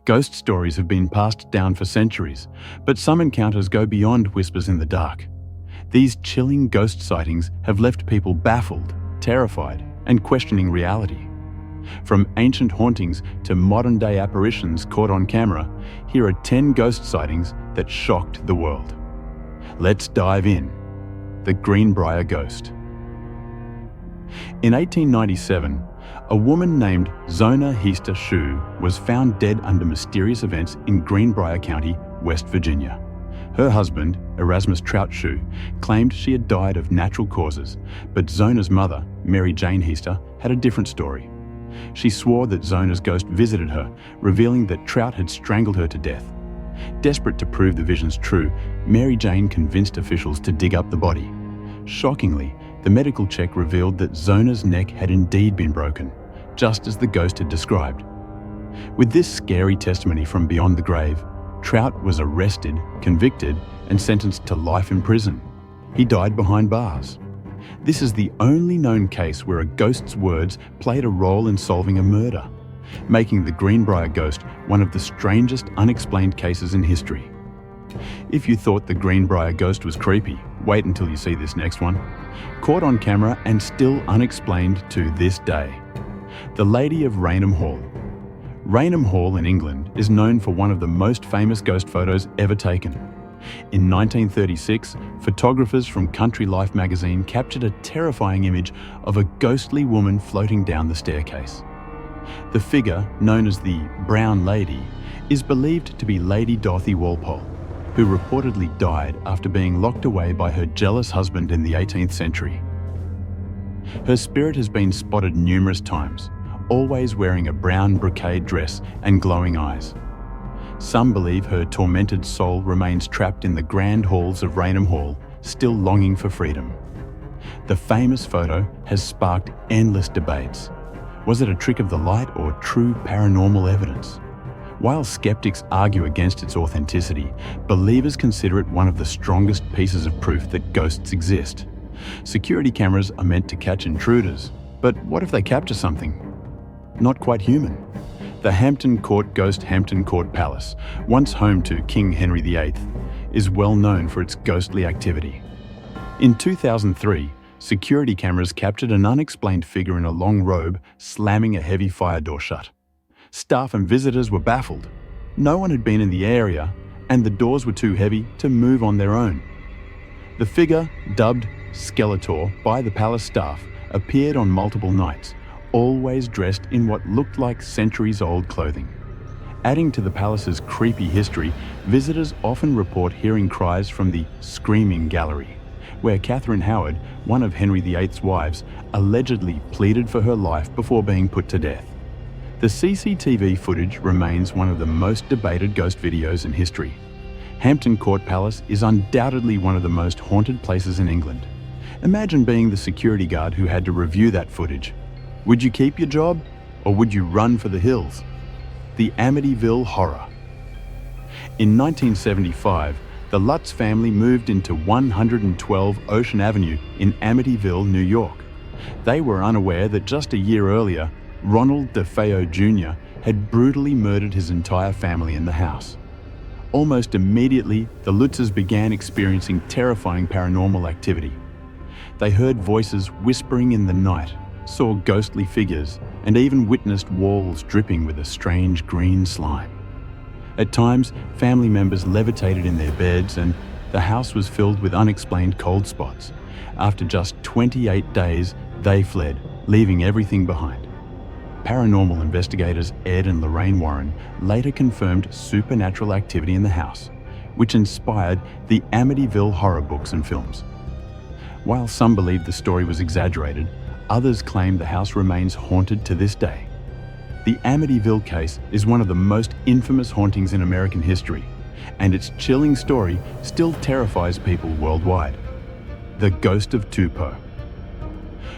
Ghost stories have been passed down for centuries, but some encounters go beyond whispers in the dark. These chilling ghost sightings have left people baffled, terrified, and questioning reality. From ancient hauntings to modern-day apparitions caught on camera, here are 10 ghost sightings that shocked the world. Let's dive in. The Greenbrier Ghost. In 1897, a woman named Zona Heaster Shue was found dead under mysterious events in Greenbrier County, West Virginia. Her husband, Erasmus Trout Shue, claimed she had died of natural causes, but Zona's mother, Mary Jane Heaster, had a different story. She swore that Zona's ghost visited her, revealing that Trout had strangled her to death. Desperate to prove the visions true, Mary Jane convinced officials to dig up the body. Shockingly, the medical check revealed that Zona's neck had indeed been broken, just as the ghost had described. With this scary testimony from beyond the grave, Trout was arrested, convicted, and sentenced to life in prison. He died behind bars. This is the only known case where a ghost's words played a role in solving a murder, making the Greenbrier Ghost one of the strangest unexplained cases in history. If you thought the Greenbrier Ghost was creepy, wait until you see this next one. Caught on camera and still unexplained to this day. The Lady of Raynham Hall. Raynham Hall in England is known for one of the most famous ghost photos ever taken. In 1936, photographers from Country Life magazine captured a terrifying image of a ghostly woman floating down the staircase. The figure, known as the Brown Lady, is believed to be Lady Dorothy Walpole, who reportedly died after being locked away by her jealous husband in the 18th century. Her spirit has been spotted numerous times, always wearing a brown brocade dress and glowing eyes. Some believe her tormented soul remains trapped in the grand halls of Raynham Hall, still longing for freedom. The famous photo has sparked endless debates. Was it a trick of the light or true paranormal evidence? While skeptics argue against its authenticity, believers consider it one of the strongest pieces of proof that ghosts exist. Security cameras are meant to catch intruders, but what if they capture something not quite human? The Hampton Court ghost Hampton Court Palace, once home to King Henry VIII, is well known for its ghostly activity. In 2003, security cameras captured an unexplained figure in a long robe slamming a heavy fire door shut. Staff and visitors were baffled. No one had been in the area, and the doors were too heavy to move on their own. The figure, dubbed Skeletor by the palace staff, appeared on multiple nights, always dressed in what looked like centuries-old clothing. Adding to the palace's creepy history, visitors often report hearing cries from the Screaming Gallery, where Catherine Howard, one of Henry VIII's wives, allegedly pleaded for her life before being put to death. The CCTV footage remains one of the most debated ghost videos in history. Hampton Court Palace is undoubtedly one of the most haunted places in England. Imagine being the security guard who had to review that footage. Would you keep your job, or would you run for the hills? The Amityville Horror. In 1975, the Lutz family moved into 112 Ocean Avenue in Amityville, New York. They were unaware that just a year earlier, Ronald DeFeo Jr. had brutally murdered his entire family in the house. Almost immediately, the Lutzes began experiencing terrifying paranormal activity. They heard voices whispering in the night, saw ghostly figures, and even witnessed walls dripping with a strange green slime. At times, family members levitated in their beds and the house was filled with unexplained cold spots. After just 28 days, they fled, leaving everything behind. Paranormal investigators Ed and Lorraine Warren later confirmed supernatural activity in the house, which inspired the Amityville horror books and films. While some believed the story was exaggerated, others claim the house remains haunted to this day. The Amityville case is one of the most infamous hauntings in American history, and its chilling story still terrifies people worldwide. The Ghost of Tupo.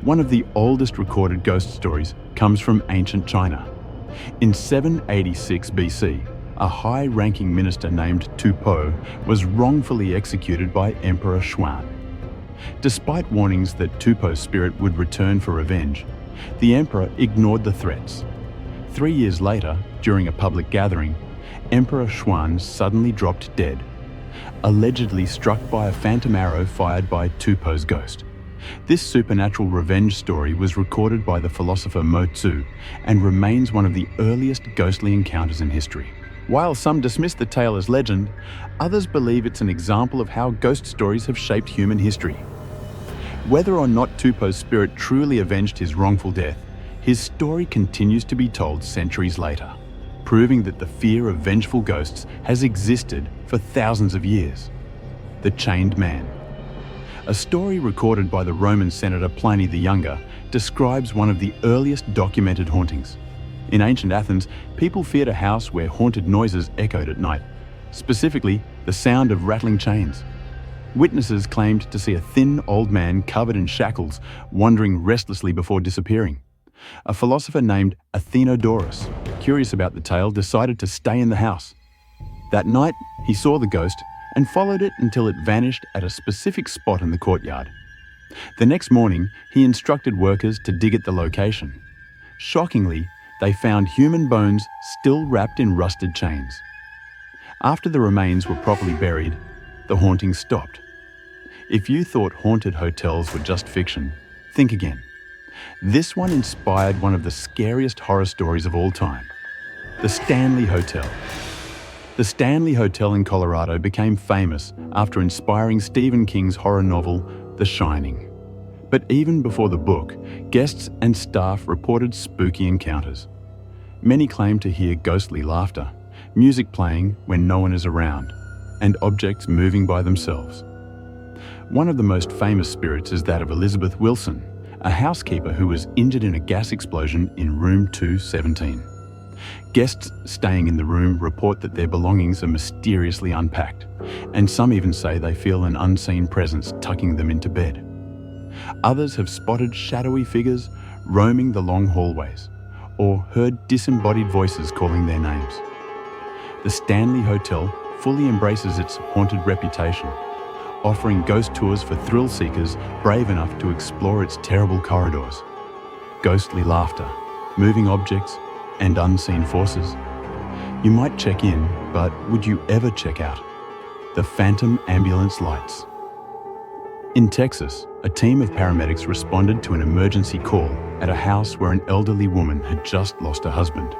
One of the oldest recorded ghost stories comes from ancient China. In 786 BC, a high-ranking minister named Tupo was wrongfully executed by Emperor Xuan. Despite warnings that Tupo's spirit would return for revenge, the emperor ignored the threats. 3 years later, during a public gathering, Emperor Xuan suddenly dropped dead, allegedly struck by a phantom arrow fired by Tupo's ghost. This supernatural revenge story was recorded by the philosopher Mo Tzu and remains one of the earliest ghostly encounters in history. While some dismiss the tale as legend, others believe it's an example of how ghost stories have shaped human history. Whether or not Tupo's spirit truly avenged his wrongful death, his story continues to be told centuries later, proving that the fear of vengeful ghosts has existed for thousands of years. The Chained Man. A story recorded by the Roman senator Pliny the Younger describes one of the earliest documented hauntings. In ancient Athens, people feared a house where haunted noises echoed at night, specifically the sound of rattling chains. Witnesses claimed to see a thin old man covered in shackles wandering restlessly before disappearing. A philosopher named Athenodorus, curious about the tale, decided to stay in the house. That night, he saw the ghost and followed it until it vanished at a specific spot in the courtyard. The next morning, he instructed workers to dig at the location. Shockingly, they found human bones still wrapped in rusted chains. After the remains were properly buried, the haunting stopped. If you thought haunted hotels were just fiction, think again. This one inspired one of the scariest horror stories of all time, the Stanley Hotel. The Stanley Hotel in Colorado became famous after inspiring Stephen King's horror novel, The Shining. But even before the book, guests and staff reported spooky encounters. Many claim to hear ghostly laughter, music playing when no one is around, and objects moving by themselves. One of the most famous spirits is that of Elizabeth Wilson, a housekeeper who was injured in a gas explosion in room 217. Guests staying in the room report that their belongings are mysteriously unpacked, and some even say they feel an unseen presence tucking them into bed. Others have spotted shadowy figures roaming the long hallways, or heard disembodied voices calling their names. The Stanley Hotel fully embraces its haunted reputation, offering ghost tours for thrill seekers brave enough to explore its terrible corridors. Ghostly laughter, moving objects, and unseen forces. You might check in, but would you ever check out? The Phantom Ambulance Lights. In Texas, a team of paramedics responded to an emergency call at a house where an elderly woman had just lost her husband.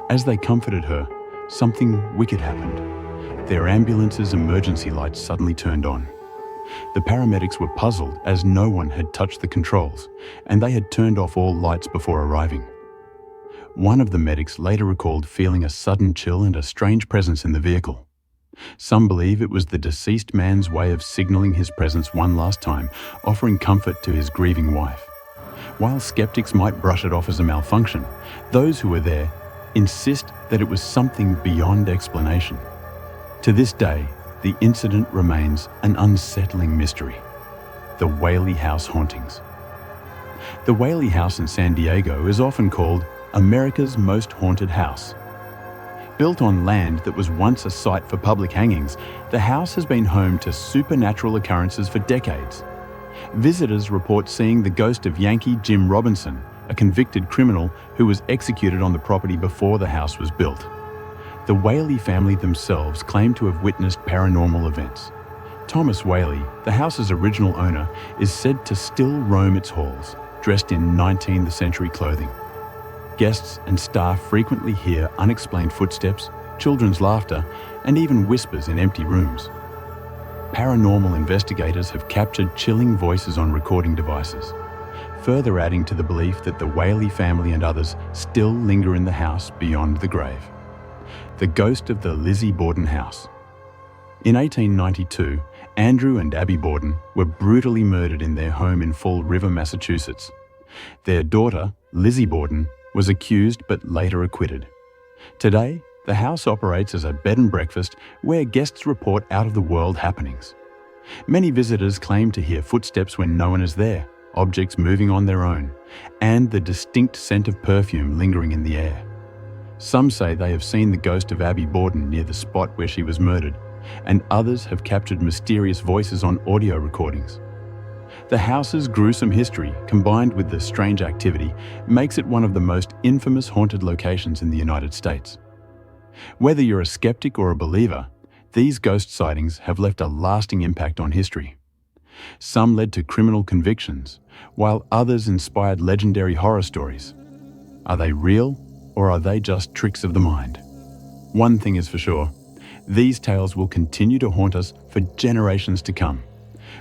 As they comforted her, something wicked happened. Their ambulance's emergency lights suddenly turned on. The paramedics were puzzled as no one had touched the controls, and they had turned off all lights before arriving. One of the medics later recalled feeling a sudden chill and a strange presence in the vehicle. Some believe it was the deceased man's way of signaling his presence one last time, offering comfort to his grieving wife. While skeptics might brush it off as a malfunction, those who were there insist that it was something beyond explanation. To this day, the incident remains an unsettling mystery. The Whaley House hauntings. The Whaley House in San Diego is often called America's most haunted house. Built on land that was once a site for public hangings, the house has been home to supernatural occurrences for decades. Visitors report seeing the ghost of Yankee Jim Robinson, a convicted criminal who was executed on the property before the house was built. The Whaley family themselves claim to have witnessed paranormal events. Thomas Whaley, the house's original owner, is said to still roam its halls, dressed in 19th century clothing. Guests and staff frequently hear unexplained footsteps, children's laughter, and even whispers in empty rooms. Paranormal investigators have captured chilling voices on recording devices, further adding to the belief that the Whaley family and others still linger in the house beyond the grave. The ghost of the Lizzie Borden house. In 1892, Andrew and Abby Borden were brutally murdered in their home in Fall River, Massachusetts. Their daughter, Lizzie Borden, was accused but later acquitted. Today, the house operates as a bed and breakfast where guests report out-of-the-world happenings. Many visitors claim to hear footsteps when no one is there, objects moving on their own, and the distinct scent of perfume lingering in the air. Some say they have seen the ghost of Abby Borden near the spot where she was murdered, and others have captured mysterious voices on audio recordings. The house's gruesome history, combined with the strange activity, makes it one of the most infamous haunted locations in the United States. Whether you're a skeptic or a believer, these ghost sightings have left a lasting impact on history. Some led to criminal convictions, while others inspired legendary horror stories. Are they real, or are they just tricks of the mind? One thing is for sure, these tales will continue to haunt us for generations to come.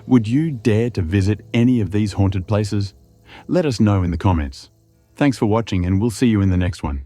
Would you dare to visit any of these haunted places? Let us know in the comments. Thanks for watching, and we'll see you in the next one.